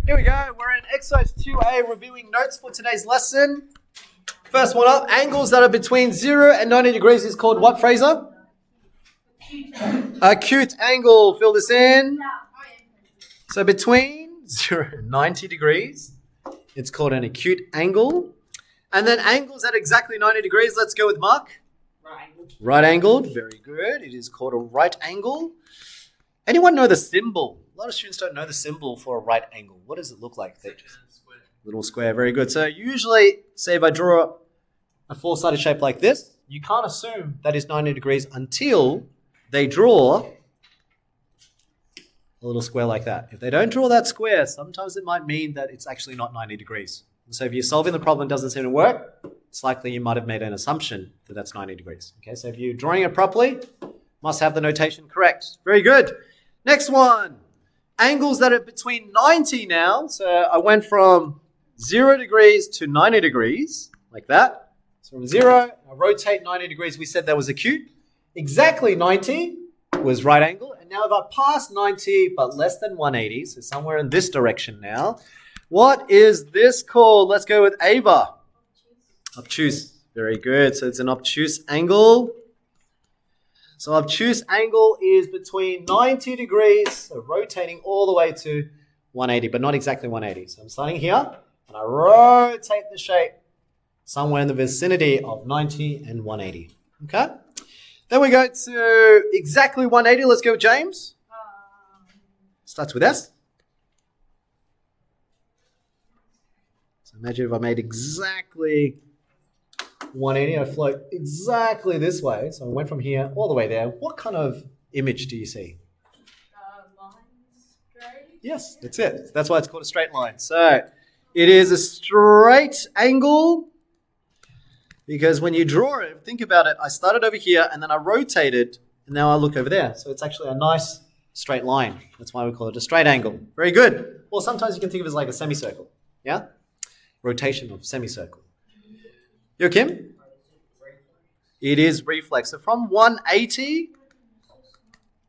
Here we go. We're in exercise 2A reviewing notes for today's lesson. First one up, angles that are between 0 and 90 degrees is called what, Fraser? Acute angle. Fill this in. So between 0 and 90 degrees, it's called an acute angle. And then angles at exactly 90 degrees, let's go with Mark. Right angled. Very good. It is called a right angle. Anyone know the symbol? A lot of students don't know the symbol for a right angle. What does it look like? Little square. Very good. So usually, say if I draw a four-sided shape like this, you can't assume that is 90 degrees until they draw a little square like that. If they don't draw that square, sometimes it might mean that it's actually not 90 degrees. So if you're solving the problem and it doesn't seem to work, it's likely you might have made an assumption that that's 90 degrees. Okay, so if you're drawing it properly, must have the notation correct. Very good. Next one. Angles that are between 90 now. So I went from 0 degrees to 90 degrees, like that. So from 0, I rotate 90 degrees. We said that was acute. Exactly 90 was right angle. And now if I pass 90, but less than 180, so somewhere in this direction now, what is this called? Let's go with Ava. Obtuse. Very good. So it's an obtuse angle. So obtuse angle is between 90 degrees, so rotating all the way to 180, but not exactly 180. So I'm starting here, and I rotate the shape somewhere in the vicinity of 90 and 180. Okay? Then we go to exactly 180. Let's go with James. Starts with S. So imagine if I made exactly 180, I float exactly this way. So I went from here all the way there. What kind of image do you see? Line straight. Yes, that's it. That's why it's called a straight line. So it is a straight angle because when you draw it, think about it. I started over here and then I rotated and now I look over there. So it's actually a nice straight line. That's why we call it a straight angle. Very good. Well, sometimes you can think of it as like a semicircle. Yeah? Rotation of semicircle. Yo, Kim? It is reflex. So from 180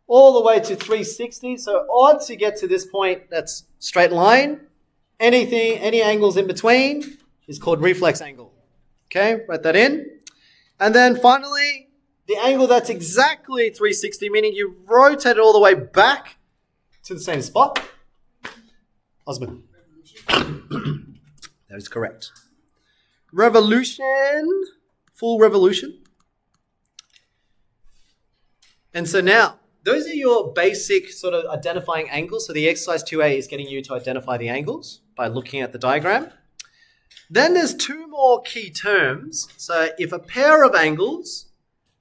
all the way to 360. So odd to get to this point, that's straight line. Any angles in between is called reflex angle. Okay, write that in. And then finally, the angle that's exactly 360, meaning you rotate it all the way back to the same spot. Osman. That is correct. Revolution, full revolution. And so now, those are your basic sort of identifying angles. So the exercise 2A is getting you to identify the angles by looking at the diagram. Then there's two more key terms. So if a pair of angles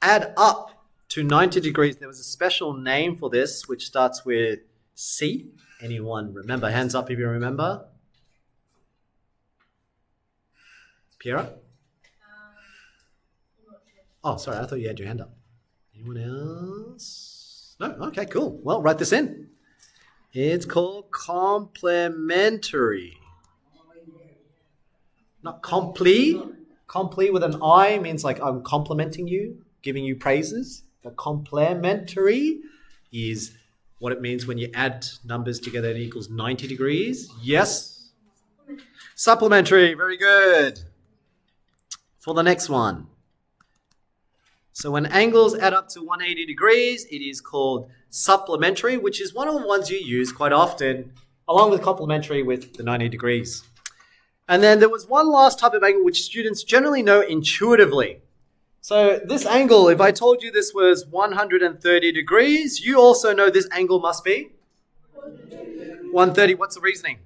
add up to 90 degrees, there was a special name for this, which starts with C. Anyone remember? Hands up if you remember. Piera? Oh, sorry. I thought you had your hand up. Anyone else? No? Okay, cool. Well, write this in. It's called complementary. Not complete. Complete with an I means like I'm complimenting you, giving you praises. But complementary is what it means when you add numbers together and it equals 90 degrees. Yes? Supplementary. Very good. For the next one. So when angles add up to 180 degrees, it is called supplementary, which is one of the ones you use quite often, along with complementary with the 90 degrees. And then there was one last type of angle which students generally know intuitively. So this angle, if I told you this was 130 degrees, you also know this angle must be 130. What's the reasoning?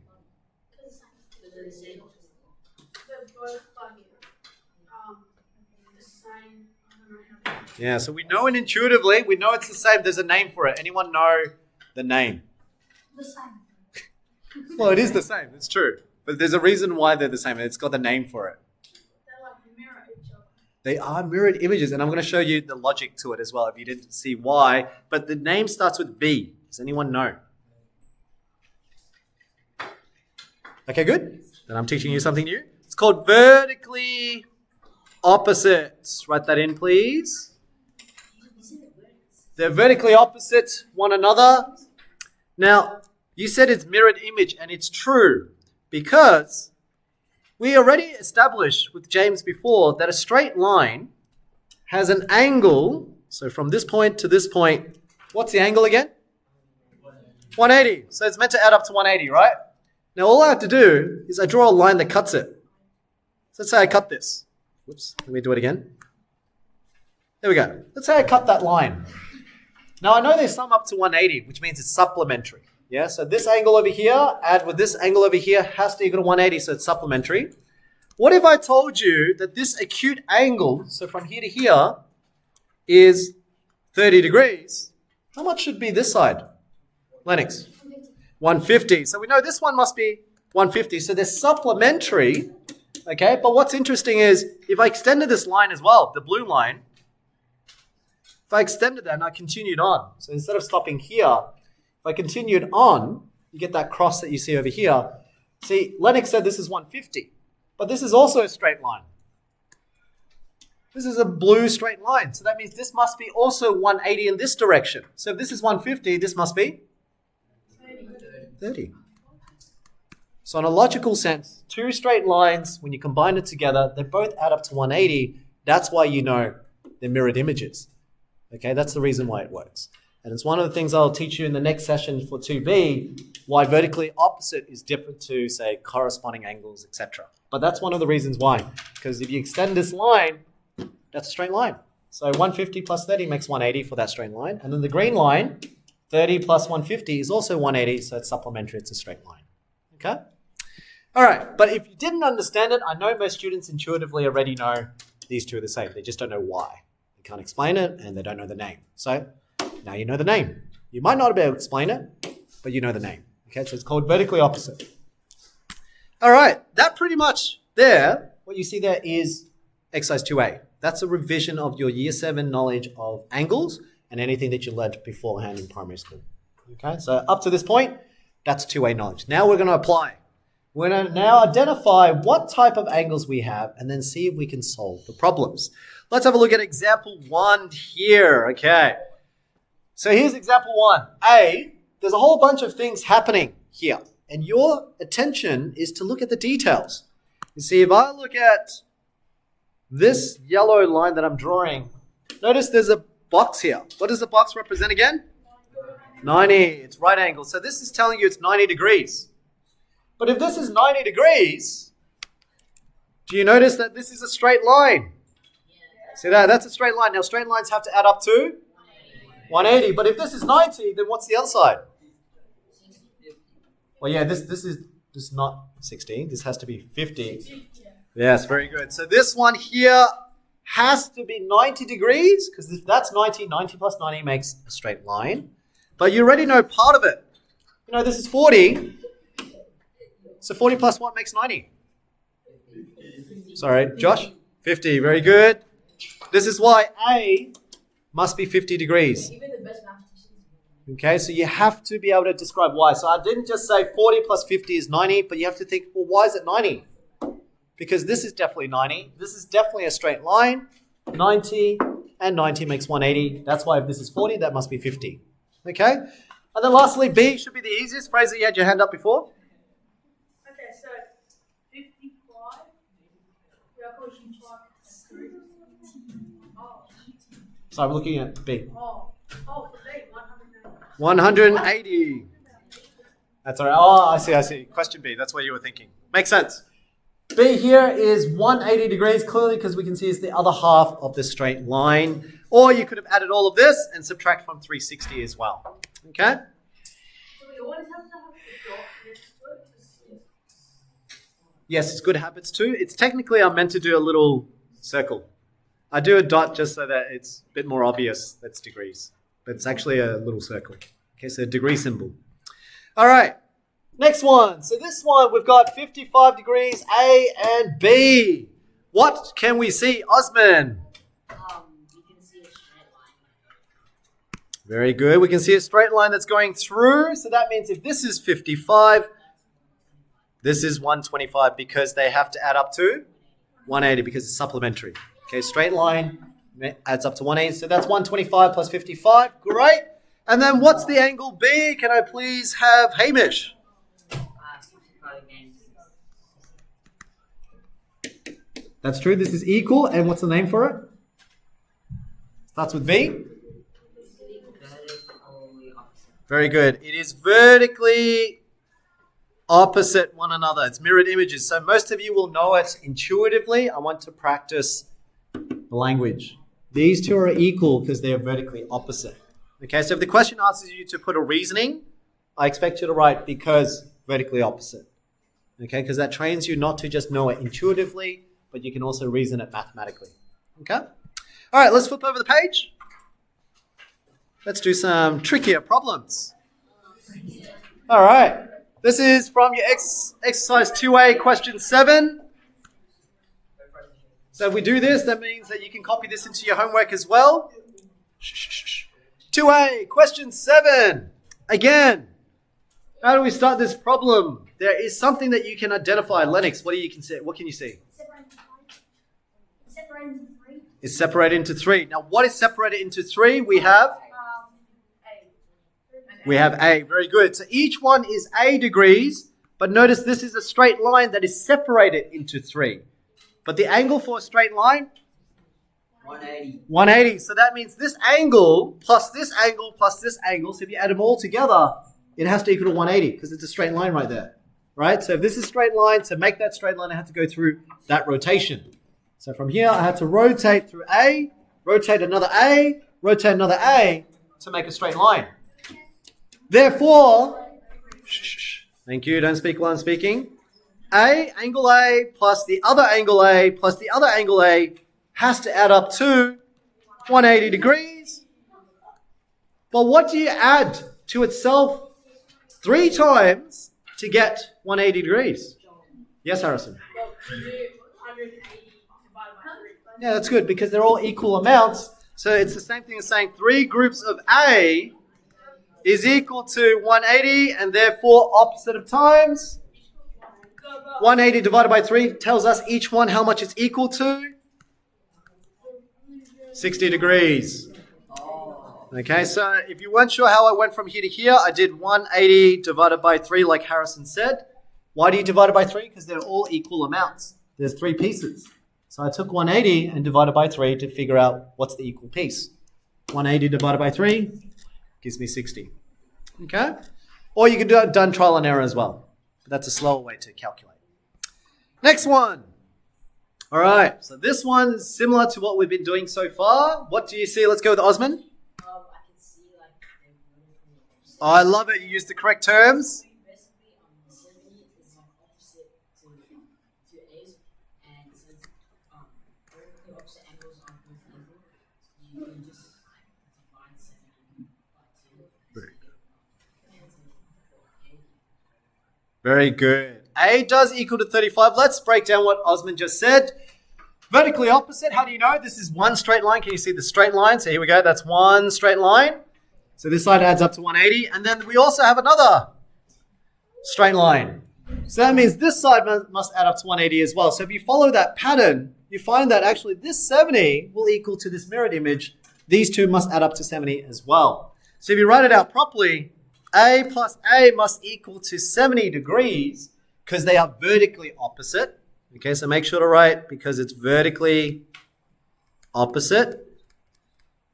Yeah, so we know it intuitively. We know it's the same. There's a name for it. Anyone know the name? The same. Well, it is the same. It's true. But there's a reason why they're the same. It's got the name for it. They're like mirror each other. They are mirrored images. And I'm going to show you the logic to it as well if you didn't see why. But the name starts with V. Does anyone know? Okay, good. Then I'm teaching you something new. It's called vertically opposite. Write that in, please. They're vertically opposite one another. Now, You said it's mirrored image, and it's true because we already established with James before that a straight line has an angle. So from this point to this point, what's the angle again? 180. So it's meant to add up to 180, right? Now all I have to do is I draw a line that cuts it. So let's say I cut this. Whoops, let me do it again. There we go. Let's say I cut that line. Now I know they sum up to 180, which means it's supplementary. Yeah, so this angle over here, add with this angle over here, has to equal to 180, so it's supplementary. What if I told you that this acute angle, so from here to here, is 30 degrees? How much should be this side? Lennox? 150. So we know this one must be 150, so they're supplementary. Okay, but what's interesting is if I extended this line as well, the blue line, if I extended that and I continued on, so instead of stopping here, if I continued on, you get that cross that you see over here. See, Lennox said this is 150, but this is also a straight line. This is a blue straight line, so that means this must be also 180 in this direction. So if this is 150, this must be 30. So in a logical sense, two straight lines, when you combine it together, they both add up to 180. That's why you know they're mirrored images. Okay, that's the reason why it works. And it's one of the things I'll teach you in the next session for 2B, why vertically opposite is different to, say, corresponding angles, etc. But that's one of the reasons why. Because if you extend this line, that's a straight line. So 150 plus 30 makes 180 for that straight line. And then the green line, 30 plus 150 is also 180, so it's supplementary, it's a straight line. Okay? All right, but if you didn't understand it, I know most students intuitively already know these two are the same. They just don't know why. They can't explain it, and they don't know the name. So now you know the name. You might not be able to explain it, but you know the name. Okay, so it's called vertically opposite. All right, that pretty much there, what you see there is exercise 2A. That's a revision of your year 7 knowledge of angles and anything that you learned beforehand in primary school. Okay, so up to this point, that's 2A knowledge. Now we're going to apply. We're going to now identify what type of angles we have and then see if we can solve the problems. Let's have a look at example 1 here. Okay, so here's example 1. A, there's a whole bunch of things happening here, and your attention is to look at the details. You see, if I look at this yellow line that I'm drawing, notice there's a box here. What does the box represent again? 90. It's right angle. So this is telling you it's 90 degrees. But if this is 90 degrees, do you notice that this is a straight line? See that? That's a straight line. Now straight lines have to add up to 180. But if this is 90, then what's the other side? Well, yeah, this is not 60. This has to be 50. Yes, very good. So this one here has to be 90 degrees, because if that's 90, 90 plus 90 makes a straight line. But you already know part of it. You know, this is 40. So 40 plus 1 makes 90. Sorry, Josh? 50, very good. This is why A must be 50 degrees. Okay, so you have to be able to describe why. So I didn't just say 40 plus 50 is 90, but you have to think, well, why is it 90? Because this is definitely 90. This is definitely a straight line. 90 and 90 makes 180. That's why if this is 40, that must be 50. Okay? And then lastly, B should be the easiest. Fraser, you had your hand up before. Okay, so 55. We are pushing 5. Oh. So I'm looking at B. Oh, for B, 180. 180. That's all right. Oh, I see. Question B. That's what you were thinking. Makes sense. B here is 180 degrees, clearly, because we can see it's the other half of the straight line. Or you could have added all of this and subtract from 360 as well. Okay? Do we always have to have a dot next to it? Yes, it's good habits too. It's technically I'm meant to do a little circle. I do a dot just so that it's a bit more obvious that's degrees. But it's actually a little circle. Okay, so a degree symbol. All right. Next one. So this one, we've got 55 degrees, A and B. What can we see, Osman? You can see a straight line. Very good. We can see a straight line that's going through. So that means if this is 55, this is 125 because they have to add up to 180 because it's supplementary. Okay, straight line adds up to 180. So that's 125 plus 55. Great. And then what's the angle B? Can I please have Hamish? 55 against. That's true. This is equal. And what's the name for it? Starts with V. Vertically opposite. Very good. It is vertically opposite one another. It's mirrored images. So most of you will know it intuitively. I want to practice the language. These two are equal because they are vertically opposite. Okay, so if the question asks you to put a reasoning, I expect you to write because vertically opposite. Okay, because that trains you not to just know it intuitively, but you can also reason it mathematically. Okay? All right, let's flip over the page. Let's do some trickier problems. All right. This is from your exercise 2A, question 7. So if we do this, that means that you can copy this into your homework as well. 2A, question 7. Again, how do we start this problem? There is something that you can identify. Lennox, what can you see? It's separated into 3. Now, what is separated into 3? We have A. Very good. So each one is A degrees, but notice this is a straight line that is separated into 3. But the angle for a straight line? 180. 180. So that means this angle plus this angle plus this angle. So if you add them all together, it has to equal to 180 because it's a straight line right there. Right? So if this is a straight line, to make that straight line, I have to go through that rotation. So from here, I have to rotate through A, rotate another A, rotate another A to make a straight line. Therefore, thank you, don't speak while I'm speaking. Angle A plus the other angle A plus the other angle A has to add up to 180 degrees. But what do you add to itself 3 times to get 180 degrees? Yes, Harrison? Well, you do 180 divided by 3. Yeah, that's good because they're all equal amounts. So it's the same thing as saying 3 groups of A is equal to 180 and therefore opposite of times. 180 divided by 3 tells us each one how much it's equal to. 60 degrees. Okay, so if you weren't sure how I went from here to here, I did 180 divided by 3 like Harrison said. Why do you divide it by 3? Because they're all equal amounts. There's 3 pieces. So I took 180 and divided by 3 to figure out what's the equal piece. 180 divided by 3 gives me 60. Okay? Or you could do done trial and error as well. But that's a slower way to calculate. Next one. All right. So this one is similar to what we've been doing so far. What do you see? Let's go with Osman. I can see like the Oh, I love it. You used the correct terms. basically 70 is like opposite to A's, and since vertically opposite angles are both equal, you can just divide 70 by 2. Very good. A does equal to 35. Let's break down what Osman just said. Vertically opposite, how do you know? This is one straight line. Can you see the straight line? So here we go. That's one straight line. So this side adds up to 180. And then we also have another straight line. So that means this side must add up to 180 as well. So if you follow that pattern, you find that actually this 70 will equal to this mirrored image. These two must add up to 70 as well. So if you write it out properly, A plus A must equal to 70 degrees because they are vertically opposite. Okay, so make sure to write because it's vertically opposite.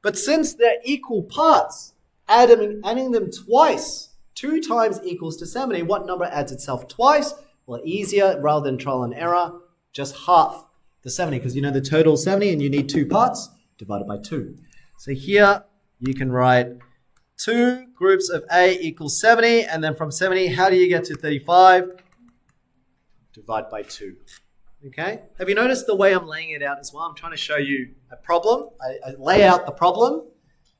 But since they're equal parts, adding them twice, 2 times equals to 70. What number adds itself twice? Well, easier rather than trial and error, just half the 70 because you know the total is 70 and you need 2 parts divided by 2. So here you can write 2 groups of A equals 70, and then from 70, how do you get to 35? Divide by 2. Okay? Have you noticed the way I'm laying it out as well? I'm trying to show you a problem. I lay out the problem,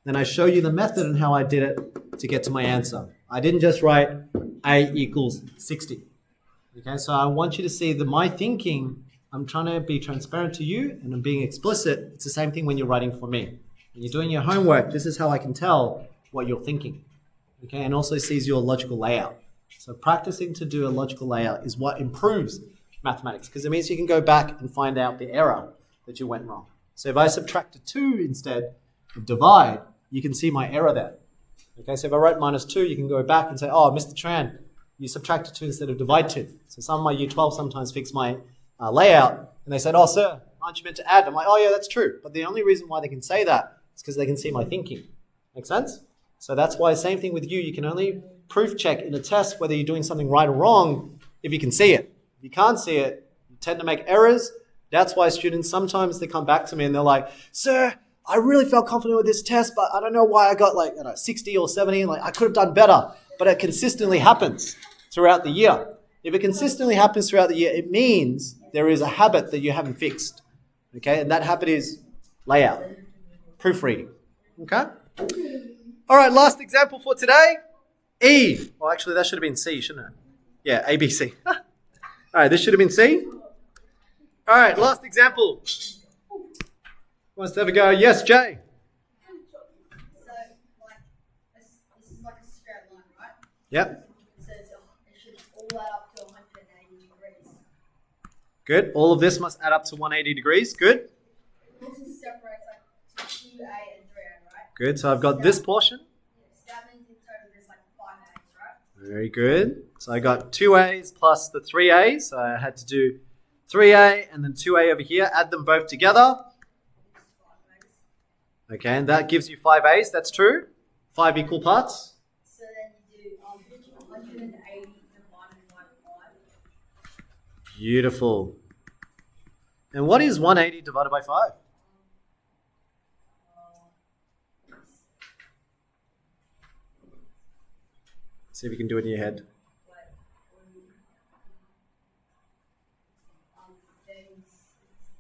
then I show you the method and how I did it to get to my answer. I didn't just write A equals 60. Okay, so I want you to see that my thinking, I'm trying to be transparent to you and I'm being explicit. It's the same thing when you're writing for me. When you're doing your homework, this is how I can tell what you're thinking. Okay, and also sees your logical layout. So practicing to do a logical layout is what improves mathematics because it means you can go back and find out the error that you went wrong. So if I subtract a 2 instead of divide, you can see my error there. Okay, so if I wrote -2, you can go back and say, oh, Mr. Tran, you subtracted 2 instead of divide 2. So some of my Year 12 sometimes fix my layout, and they said, oh, sir, aren't you meant to add? I'm like, oh, yeah, that's true. But the only reason why they can say that is because they can see my thinking. Make sense? So that's why, same thing with you. You can only proof check in a test whether you're doing something right or wrong if you can see it. If you can't see it, you tend to make errors. That's why students, sometimes they come back to me and they're like, sir, I really felt confident with this test, but I don't know why I got like 60 or 70. Like I could have done better, but it consistently happens throughout the year. If it consistently happens throughout the year, it means there is a habit that you haven't fixed. Okay, and that habit is layout, proofreading. Okay? All right, last example for today. E. Well, actually, that should have been C, shouldn't it? Yeah, A, B, C. All right, this should have been C. All right, last example. Who wants to have a go? Yes, Jay. So, like, this is like a straight line, right? Yep. So it should all add up to 180 degrees. Good. All of this must add up to 180 degrees. Good. This is separates like to 2A and 3A, right? Good. So I've got this portion. So that means in total there's like 5 A's, right? Very good. So I got 2 A's plus the 3 A's. So I had to do 3A and then 2A over here. Add them both together. Okay, and that gives you 5 A's. That's true. 5 equal parts. So then you do 180 divided by 5. Beautiful. And what is 180 divided by 5? See if you can do it in your head.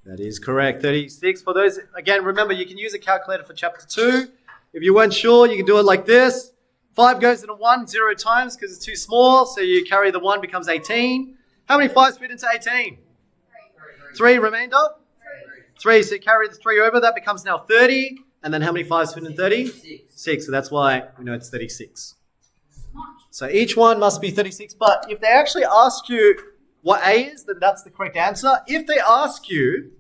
That is correct. 36. For those, again, remember, you can use a calculator for chapter 2. If you weren't sure, you can do it like this. 5 goes into 1 0 times because it's too small. So you carry the 1, becomes 18. How many 5s fit into 18? 3 remainder? 3. So you carry the 3 over. That becomes now 30. And then how many 5s fit in 30? 6. So that's why we know it's 36. So each one must be 36. But if they actually ask you what A is, then that's the correct answer. If they ask you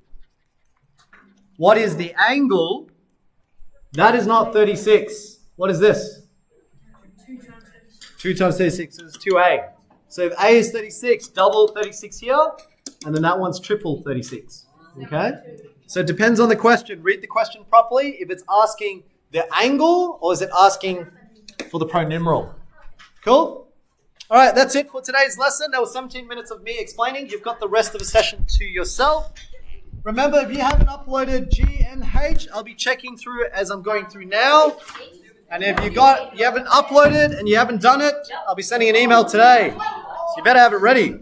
what is the angle, that is not 36. What is this? 2 times 36 is 2A. So if A is 36, double 36 here, and then that one's triple 36. Okay? So it depends on the question. Read the question properly. If it's asking the angle, or is it asking for the pronumeral? Cool? All right, that's it for today's lesson. That was 17 minutes of me explaining. You've got the rest of the session to yourself. Remember, if you haven't uploaded G and H, I'll be checking through it as I'm going through now. And if you haven't uploaded and you haven't done it, I'll be sending an email today. So you better have it ready.